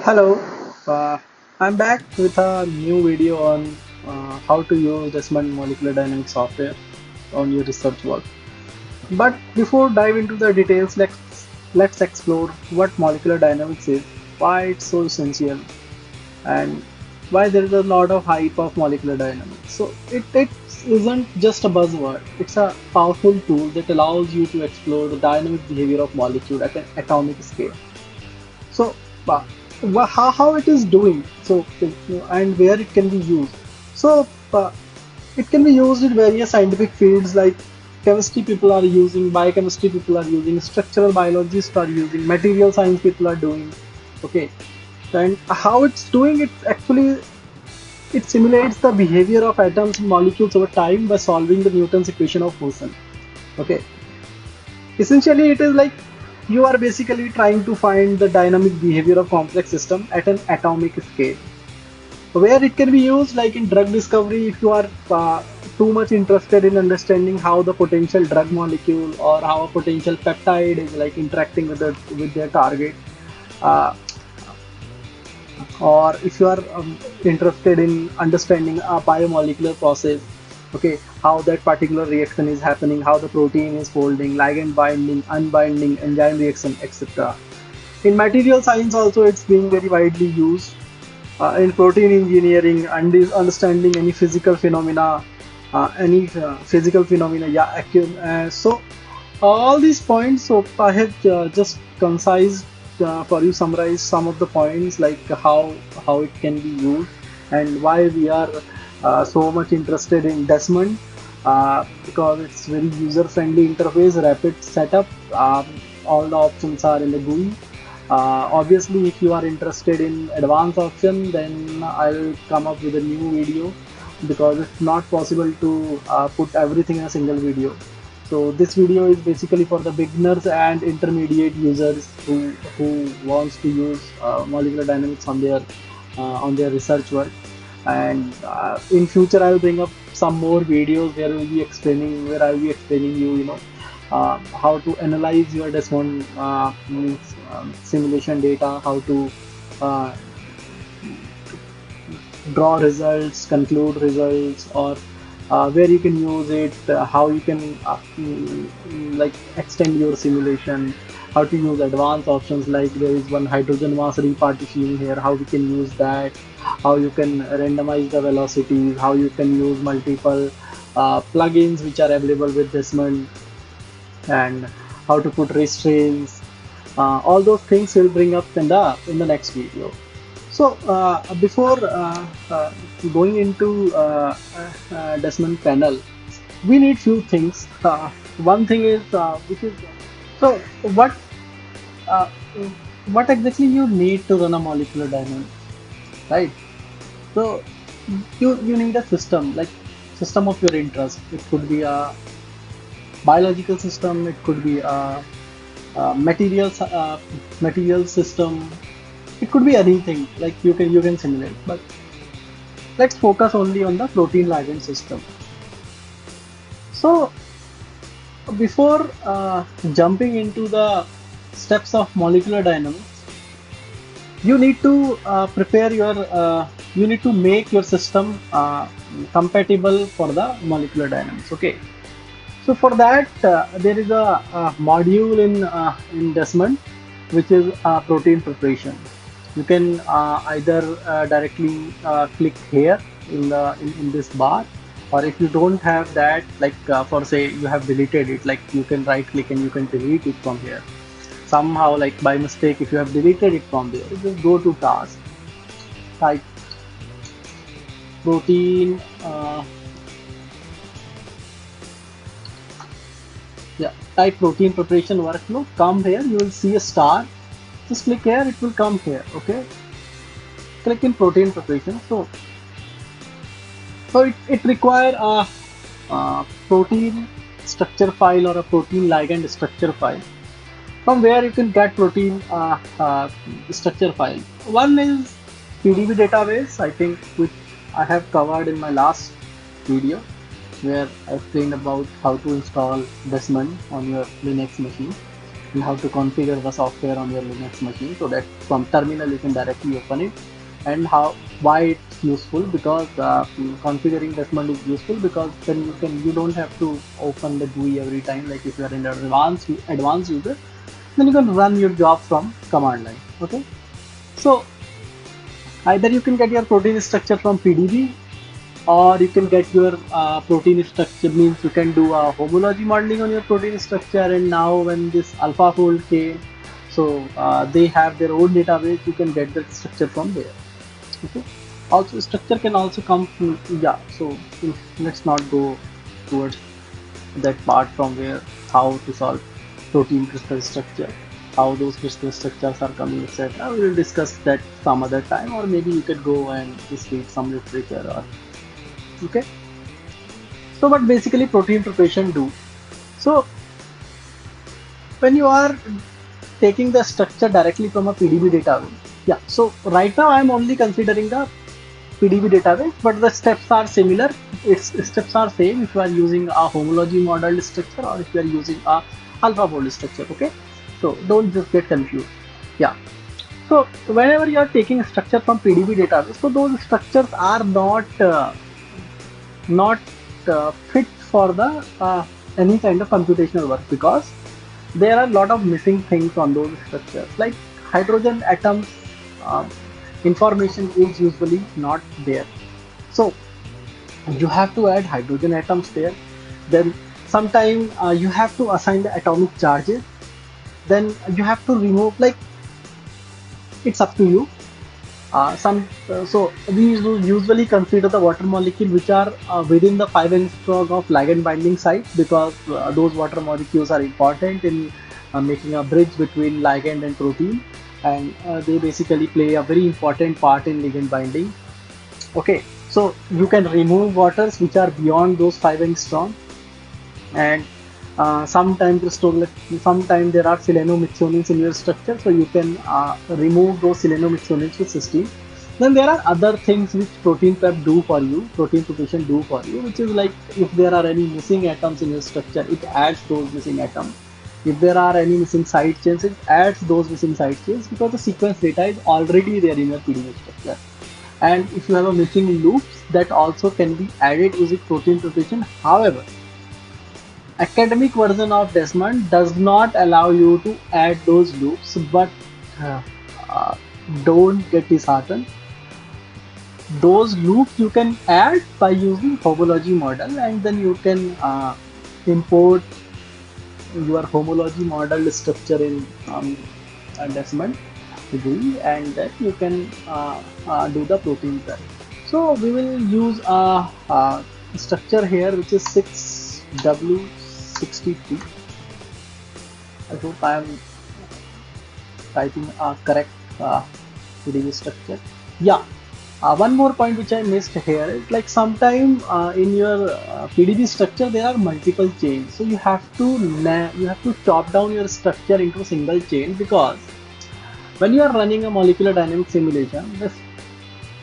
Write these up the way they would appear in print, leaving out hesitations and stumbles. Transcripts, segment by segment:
Hello, uh, I'm back with a new video on how to use Desmond molecular dynamics software on your research work. But before dive into the details, let's explore what molecular dynamics is, why it's so essential, and why there is a lot of hype of molecular dynamics. So it isn't just a buzzword; it's a powerful tool that allows you to explore the dynamic behavior of molecule at an atomic scale. So, uh, how it is doing? And where it can be used. So, it can be used in various scientific fields like chemistry people are using, biochemistry people are using, structural biologists are using, material science people are doing. Okay, and how it's doing it actually it simulates the behavior of atoms and molecules over time by solving the Newton's equation of motion. Okay, essentially it is like you are basically trying to find the dynamic behavior of complex system at an atomic scale where it can be used like in drug discovery if you are too much interested in understanding how the potential drug molecule or how a potential peptide is like interacting with their target, uh, or if you are interested in understanding a biomolecular process, okay, how that particular reaction is happening, how the protein is folding, ligand binding, unbinding, enzyme reaction, etc. In material science also it's being very widely used in protein engineering and is understanding any physical phenomena, yeah, so all these points. So I have just concise for you summarize some of the points like how it can be used and why we are so much interested in Desmond, because it's very user friendly interface, rapid setup, all the options are in the GUI. Obviously, if you are interested in advanced option, then I'll come up with a new video because it's not possible to put everything in a single video. So this video is basically for the beginners and intermediate users who wants to use molecular dynamics on their research work. And in future, I'll bring up some more videos where I'll be explaining how to analyze your Desmond means simulation data, how to uh, draw results, conclude results, or where you can use it, how you can like extend your simulation, how to use advanced options like there is one hydrogen mass repartitioning here, how we can use that, how you can randomize the velocities, how you can use multiple plugins which are available with Desmond, and how to put restraints. All those things we'll bring up in the next video. So before going into Desmond panel, we need few things. One thing is which is so uh, what exactly you need to run a molecular dynamics, right? So you need a system like system of your interest. It could be a biological system. It could be a material system. It could be anything like you can simulate, but let's focus only on the protein ligand system. So before jumping into the steps of molecular dynamics, you need to prepare your you need to make your system compatible for the molecular dynamics. Okay, so for that there is a module in Desmond which is protein preparation. You can either directly click here in this bar, or if you don't have that, like for say you have deleted it, like you can right click and you can delete it from here somehow, like by mistake if you have deleted it from there, you just go to task, type protein, yeah, type protein preparation workflow, come here, you will see a star, just click here, it will come here. Okay, click in protein preparation. So it require a protein structure file or a protein ligand structure file, from where you can get protein structure file. One is PDB database, I think, which I have covered in my last video, where I explained about how to install Desmond on your Linux machine. and how to configure the software on your Linux machine, so that from terminal you can directly open it, and how why it's useful, because configuring Desmond is useful because then you don't have to open the GUI every time. Like if you are in advanced user, then you can run your job from command line. Okay, so either you can get your protein structure from PDB, or you can get your protein structure, means you can do a homology modeling on your protein structure. And now when this AlphaFold came, so they have their own database, you can get the structure from there. Okay, also structure can also come from, yeah, so let's not go towards that part from where how to solve protein crystal structure, how those crystal structures are coming, etc. We will discuss that some other time, or maybe you could go and just read some literature, or okay. So but basically protein preparation do. So when you are taking the structure directly from a PDB database, yeah, so right now I am only considering the PDB database, but the steps are similar. Its steps are same if you are using a homology modeled structure, or if you are using a AlphaFold structure. Okay, so don't just get confused. Yeah, so whenever you are taking a structure from PDB database, so those structures are not fit for the any kind of computational work, because there are a lot of missing things on those structures, like hydrogen atoms. um, Information is usually not there, so you have to add hydrogen atoms there. Then sometime you have to assign the atomic charges, then you have to remove, like it's up to you. So we usually consider the water molecule which are within the 5 angstrom of ligand binding site, because those water molecules are important in making a bridge between ligand and protein, and they basically play a very important part in ligand binding. Okay, so you can remove waters which are beyond those 5 angstrom, and sometimes there are selenomethionins in your structure, so you can remove those selenomethionins with cysteine. Then there are other things which protein preparation do for you, which is like if there are any missing atoms in your structure, it adds those missing atoms. If there are any missing side chains, it adds those missing side chains, because the sequence data is already there in your PDB structure. And if you have a missing loops, that also can be added using protein preparation. However, academic version of Desmond does not allow you to add those loops, but uh, uh, don't get disheartened. Those loops you can add by using homology model, and then you can import your homology model structure in Desmond GUI, and then you can do the protein prep. So we will use a structure here which is 6W63. I hope I am typing a correct PDB structure. Yeah. One more point which I missed here is, like sometime in your PDB structure there are multiple chains, so you have to chop down your structure into a single chain, because when you are running a molecular dynamics simulation,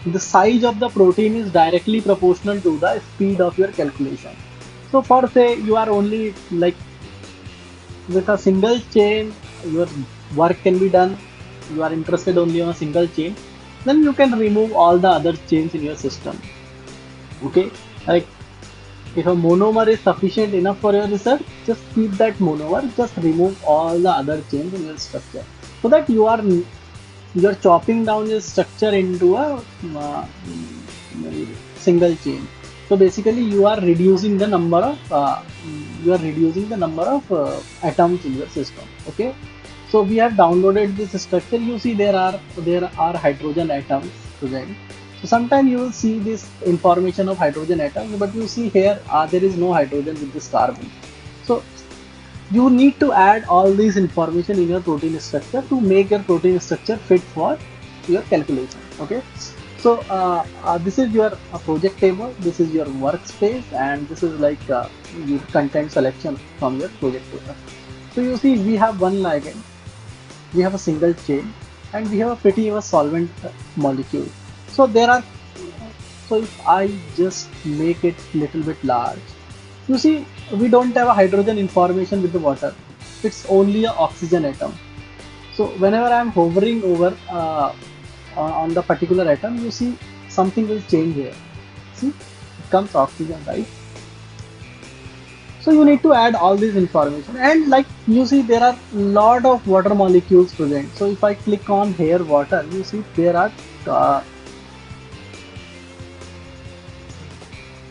the size of the protein is directly proportional to the speed of your calculation. So for say you are only like with a single chain, your work can be done, you are interested only on a single chain, then you can remove all the other chains in your system. Okay, like if a monomer is sufficient enough for your research, just keep that monomer, just remove all the other chains in your structure, so that you are chopping down your structure into a single chain. So basically you are reducing the number of atoms in your system. Okay, so we have downloaded this structure. You see there are hydrogen atoms present. So sometimes you will see this information of hydrogen atoms, but you see here there is no hydrogen with this carbon. So you need to add all these information in your protein structure to make your protein structure fit for your calculation. Okay, so this is your project table, this is your workspace, and this is like your content selection from your project table. So you see we have one ligand, we have a single chain, and we have a pretty much solvent molecule. So if I just make it little bit large, you see we don't have a hydrogen information with the water. it's only a oxygen atom. So whenever I'm hovering over on the particular atom, you see something will change here. See, it comes oxygen, right? So you need to add all this information, and like you see there are lot of water molecules present. So if I click on here water, you see there are uh,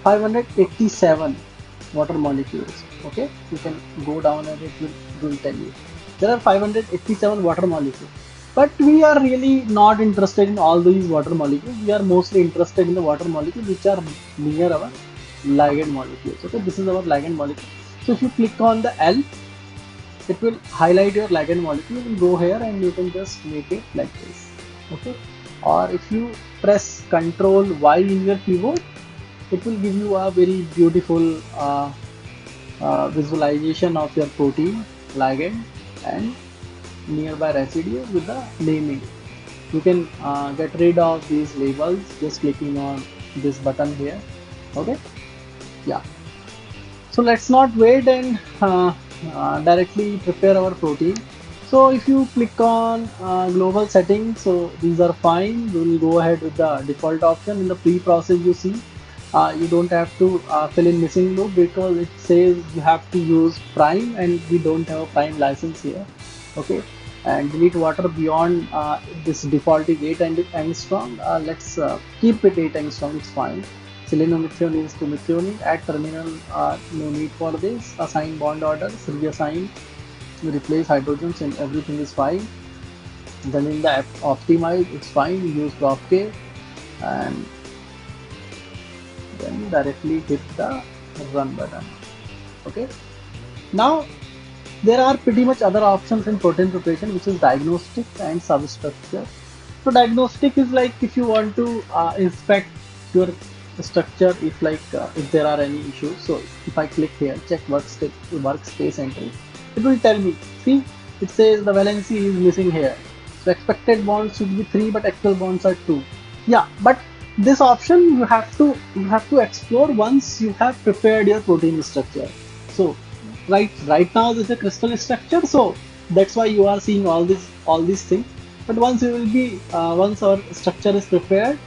587 water molecules. Okay, you can go down and it will tell you there are 587 water molecules. But we are really not interested in all these water molecules. We are mostly interested in the water molecules which are near our ligand molecules. Okay, this is our ligand molecule. So if you click on the L, it will highlight your ligand molecule. You can go here and you can just make it like this. Okay, or if you press Ctrl Y in your keyboard, it will give you a very beautiful visualization of your protein, ligand, and nearby residue with the naming. You can get rid of these labels just clicking on this button here. Okay, yeah. So let's not wait and directly prepare our protein. So if you click on global settings, so these are fine. We will go ahead with the default option. In the pre-process, you see you don't have to fill in missing loop because it says you have to use prime, and we don't have a prime license here. Okay, and delete water beyond this default is 8 angstrom. Let's keep it 8 angstrom. It's fine. Selenium is to methionine. At terminal, no need for this. Assign bond orders, reassign, replace hydrogens, and everything is fine. Then in the optimize, it's fine. Use prop K, and then directly hit the run button. Okay. Now there are pretty much other options in protein preparation, which is diagnostic and substructure. So diagnostic is like if you want to inspect your structure, if there are any issues. So if I click here, check workspace entry, it will tell me. See, it says the valency is missing here. So expected bonds should be 3, but actual bonds are 2. Yeah, but this option you have to explore once you have prepared your protein structure. So right now this is a crystal structure, so that's why you are seeing all these things. But once you will be once our structure is prepared,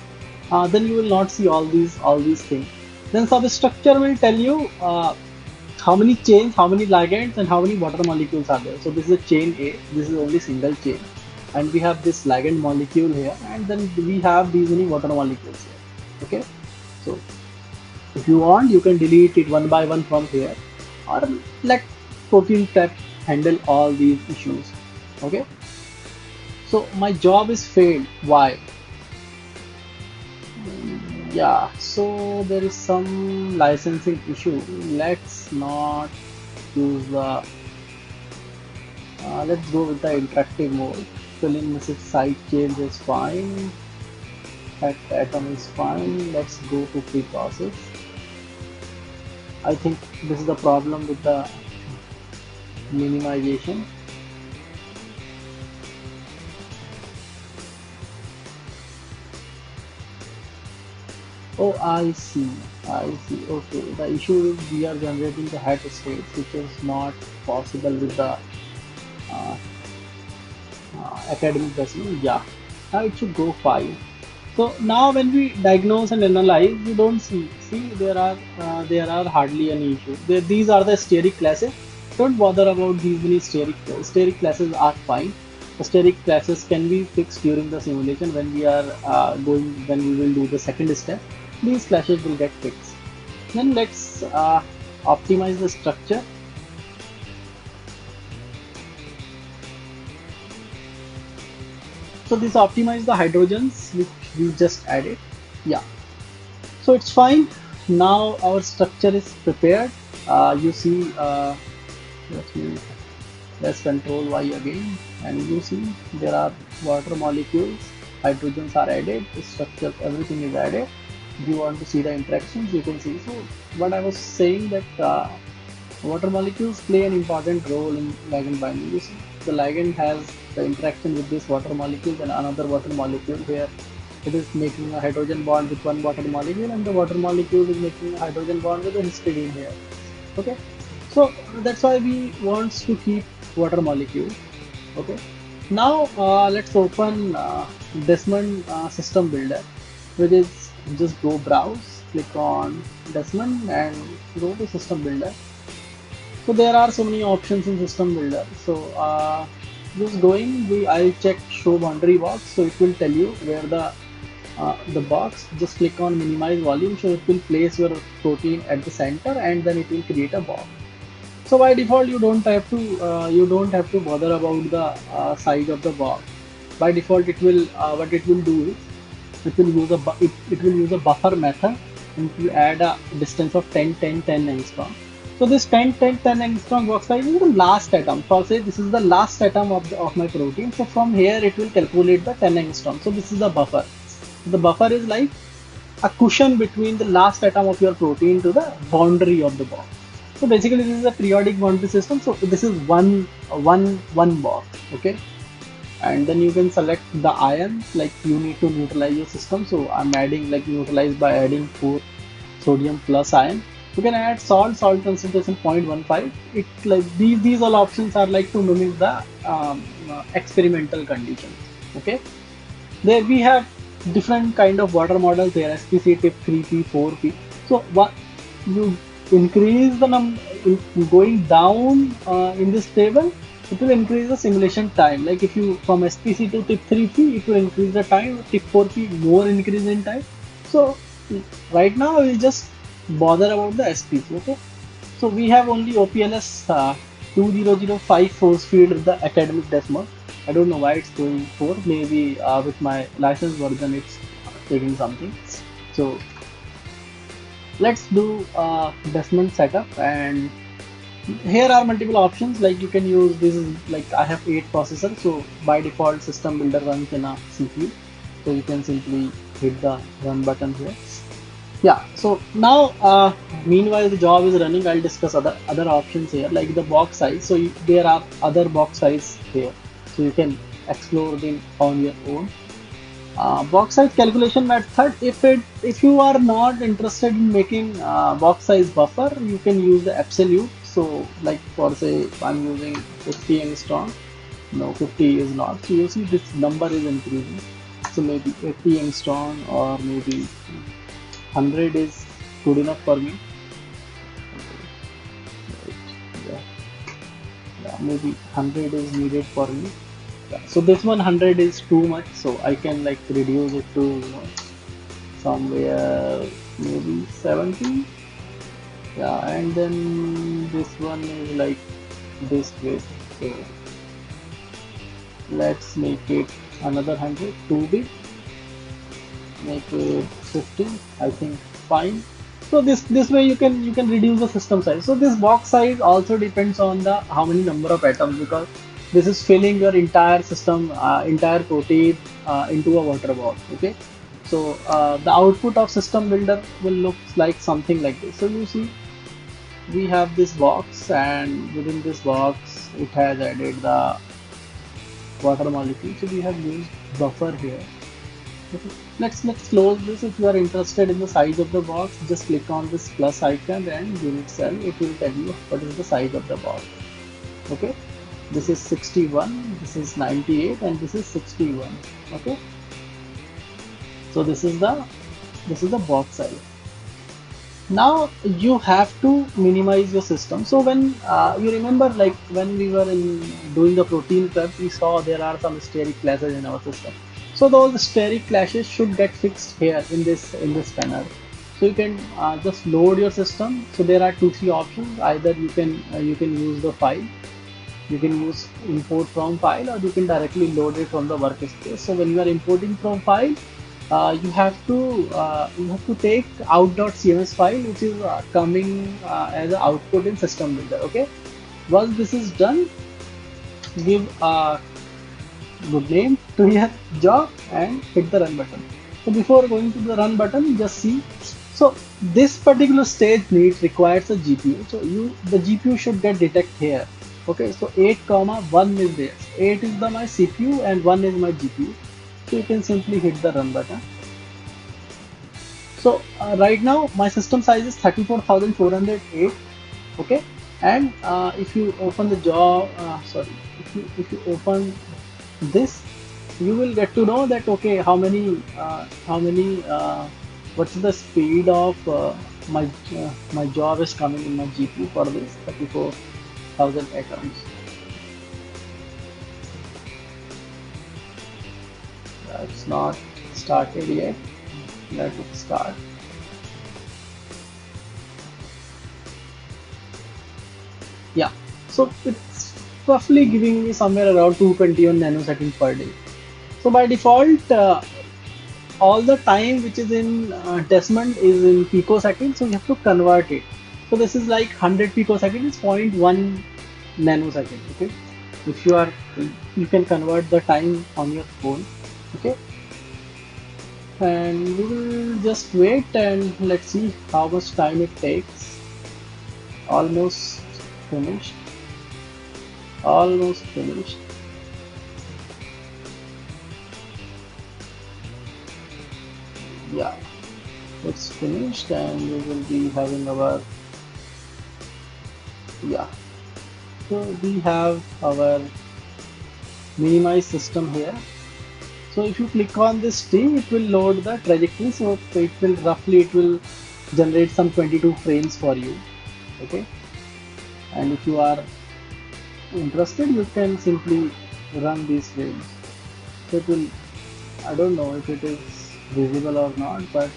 then you will not see all these things. Then substructure will tell you how many chains, how many ligands, and how many water molecules are there. So this is a chain A, this is only single chain, and we have this ligand molecule here, and then we have these many water molecules here. Okay, so if you want, you can delete it one by one from here, or let protein prep handle all these issues. Okay, so my job is failed. Why? Yeah, so there is some licensing issue. Let's not use the let's go with the interactive mode. Fill in message side change is fine, atom is fine. Let's go to pre-process. I think this is the problem with the minimization. Oh, I see. Okay, the issue is we are generating the hat states, which is not possible with the uh, academic Desmond. Yeah, now it should go 5. So now when we diagnose and analyze, we don't see there are hardly any issues. These are the steric classes. Don't bother about these many steric classes are fine. The steric classes can be fixed during the simulation when we are when we will do the second step. These classes will get fixed. Then let's optimize the structure. So this optimize the hydrogens which we just added. Yeah, so it's fine. Now our structure is prepared. You see, let's control Y again, and you see there are water molecules, hydrogens are added, the structure, everything is added. If you want to see the interactions, you can see. So what I was saying that water molecules play an important role in ligand binding. You see, the ligand has the interaction with this water molecule and another water molecule here. It is making a hydrogen bond with one water molecule, and the water molecule is making a hydrogen bond with a histidine here. Okay, so that's why we want to keep water molecule. Okay. Now let's open Desmond system builder, which is just go browse, click on Desmond and go to system builder. So there are so many options in system builder. So just going, I'll check show boundary box. So it will tell you where the box. Just click on minimize volume. So it will place your protein at the center, and then it will create a box. So by default, you don't have to bother about the size of the box. By default, it will what it will do is it will use a buffer method, and it will add a distance of 10 10 10 angstrom. So this 10 10 10 angstrom box size is the last atom. So say this is the last atom of my protein. So from here it will calculate the 10 angstrom. So this is the buffer. The buffer is like a cushion between the last atom of your protein to the boundary of the box. So basically this is a periodic boundary system. So this is one box. Okay. And then you can select the ions, like you need to neutralize your system. So I'm adding like neutralize by adding 4 sodium plus ion. You can add salt concentration 0.15. It like these all options are like to mimic the experimental conditions. Okay. There we have different kind of water models here, SPC tip 3P 4P. So what you increase the going down in this table, it will increase the simulation time. Like if you from SPC to tip 3P, it will increase the time. Tip 4P more increase in time. So right now I will just bother about the SPC. Okay. So we have only OPLS 2005 force field with the academic Desmond. I don't know why it's going 4. Maybe with my license version it's taking something. So let's do Desmond setup, and here are multiple options. Like you can use this is like I have 8 processors, so by default system builder runs in a CPU. So you can simply hit the run button here. Yeah, so now meanwhile the job is running, I'll discuss other options here, like the box size. So there are other box size here, so you can explore them on your own. Box size calculation method, if you are not interested in making box size buffer, you can use the absolute. So like for say I'm using 50 angstrom, no 50 is not, so you see this number is increasing. So maybe 80 angstrom or maybe 100 is good enough for me. Yeah, maybe 100 is needed for me. Yeah, so this 100 is too much, so I can like reduce it to somewhere maybe 70. Yeah, and then this one is like this way. So let's make it another 100, too big. Make it 50, I think fine. So this way you can reduce the system size. So this box size also depends on the how many number of atoms, because this is filling your entire system, entire protein into a water box. Okay, so the output of system builder will look like something like this. So you see we have this box, and within this box it has added the water molecule. So we have used buffer here. Okay. Let's close this. If you are interested in the size of the box, just click on this plus icon and unit cell. It will tell you what is the size of the box. Okay, this is 61, this is 98, and this is 61. Okay, so this is the box size. Now you have to minimize your system. So when you remember, like when we were doing the protein prep, we saw there are some steric clashes in our system. So those steric clashes should get fixed here in this panel. So you can just load your system. So there are 2-3 options. Either you can use the file, you can use import from file, or you can directly load it from the workspace. So when you are importing from file, you have to take out.cms file, which is coming as an output in system builder. Okay, once this is done, give a good name to your job and hit the run button. So before going to the run button, just see. So this particular stage requires a GPU. So the GPU should get detect here. Okay, so 8,1 is there. 8 is my CPU and 1 is my GPU. So you can simply hit the run button. So right now my system size is 34,408. Okay, And if you open the job, sorry, if you open this, you will get to know that okay, what's the speed of my my job is coming in my GPU for this 34,000 accounts. It's not started yet. Let it start. Yeah, so it's roughly giving me somewhere around 221 nanoseconds per day. So by default, all the time which is in Desmond is in picoseconds, so you have to convert it. So this is like 100 picoseconds is zero point 0.1 nanosecond. Okay, if you are, you can convert the time on your phone. Okay, and we will just wait and let's see how much time it takes. Almost finished. Almost finished. Yeah, it's finished and we will be having our, yeah, so we have our minimize system here. So if you click on this T, it will load the trajectory. So it will roughly, it will generate some 22 frames for you. Okay, and if you are interested, you can simply run these frames. So it will, I don't know if it is visible or not, but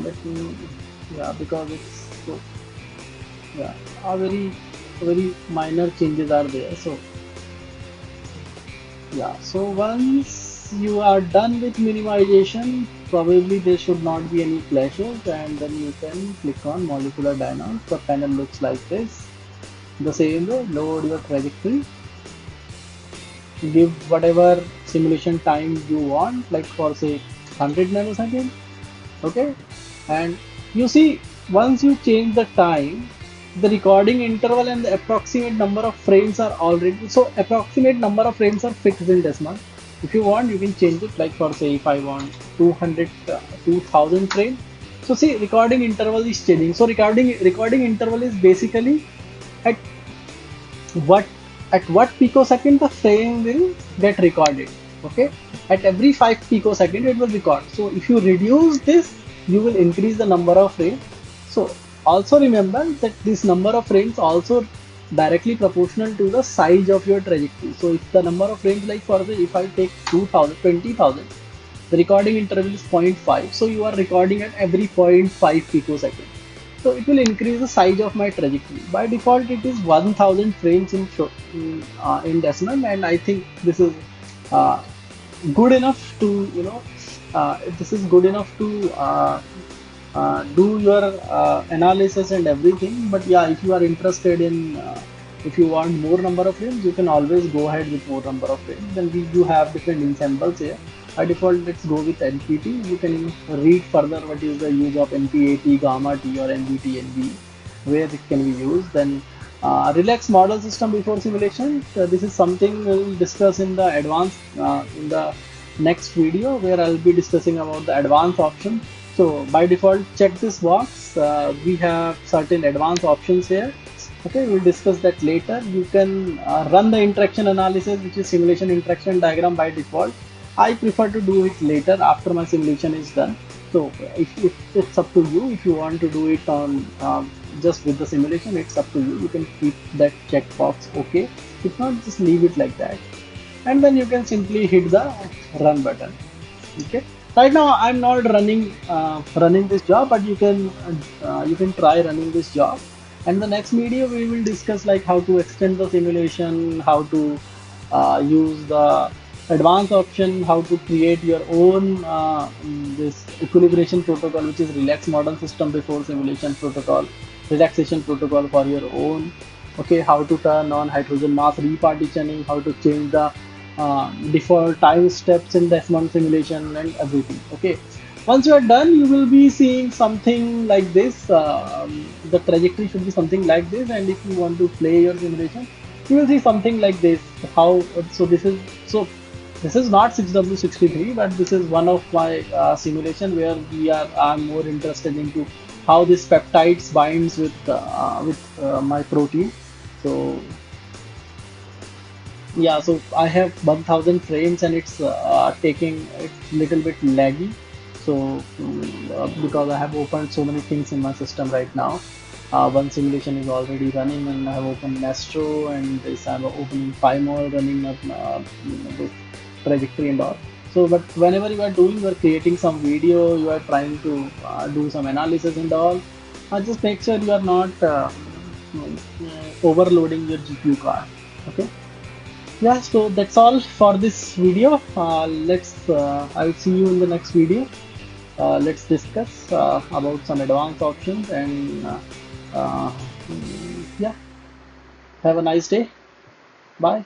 let me, yeah, because it's so, yeah, a very minor changes are there. So yeah, so once you are done with minimization, probably there should not be any clashes, and then you can click on molecular dynamics. The panel looks like this. The same way, load your trajectory, give whatever simulation time you want, like for say 100 nanoseconds. Okay, and you see, once you change the time, the recording interval and the approximate number of frames are already, so approximate number of frames are fixed in Desmond. If you want, you can change it, like for say if I want 200 2000 frames. So see, recording interval is changing. So recording interval is basically at what what picosecond the frame will get recorded. Okay, at every 5 picosecond it will record. So if you reduce this, you will increase the number of frames. So also remember that this number of frames also directly proportional to the size of your trajectory. So if the number of frames, like for the, if I take 2000 20,000, the recording interval is 0.5, so you are recording at every zero point 0.5 picosecond. So it will increase the size of my trajectory. By default, it is 1000 frames in Desmond, and I think this is uh, good enough to, you know, this is good enough to do your analysis and everything. But yeah, if you are interested in if you want more number of frames, you can always go ahead with more number of frames. Then we do have different ensembles here. By default, let's go with NPT. You can read further what is the use of NPAT, gamma T, or NBT, NB, where it can be used. Then relax model system before simulation. This is something we'll discuss in the advanced in the next video, where I'll be discussing about the advanced option. So by default, check this box. We have certain advanced options here. Okay, we'll discuss that later. You can run the interaction analysis, which is simulation interaction diagram by default. I prefer to do it later after my simulation is done. So if it's up to you, if you want to do it on just with the simulation, it's up to you. You can keep that checkbox okay. If not, just leave it like that, and then you can simply hit the run button. Okay. Right now I'm not running this job, but you can try running this job. And the next video we will discuss like how to extend the simulation, how to use the advanced option, how to create your own this equilibration protocol, which is relaxed model system before simulation protocol, relaxation protocol for your own. Okay, how to turn on hydrogen mass repartitioning, how to change the default time steps in Desmond simulation and everything. Okay, once you are done, you will be seeing something like this. The trajectory should be something like this, and if you want to play your simulation, you will see something like this. How, so this is not 6W63, but this is one of my simulation where I'm more interested into how this peptides binds with my protein. So yeah, so I have 1000 frames and it's little bit laggy. So because I have opened so many things in my system right now. One simulation is already running and I have opened Nastro, and this I'm opening 5 more running up this trajectory and all. So but whenever you are creating some video, you are trying to do some analysis and all, just make sure you are not overloading your GPU card. Okay. Yeah, so that's all for this video. I'll see you in the next video. Let's discuss about some advanced options and yeah, have a nice day. Bye.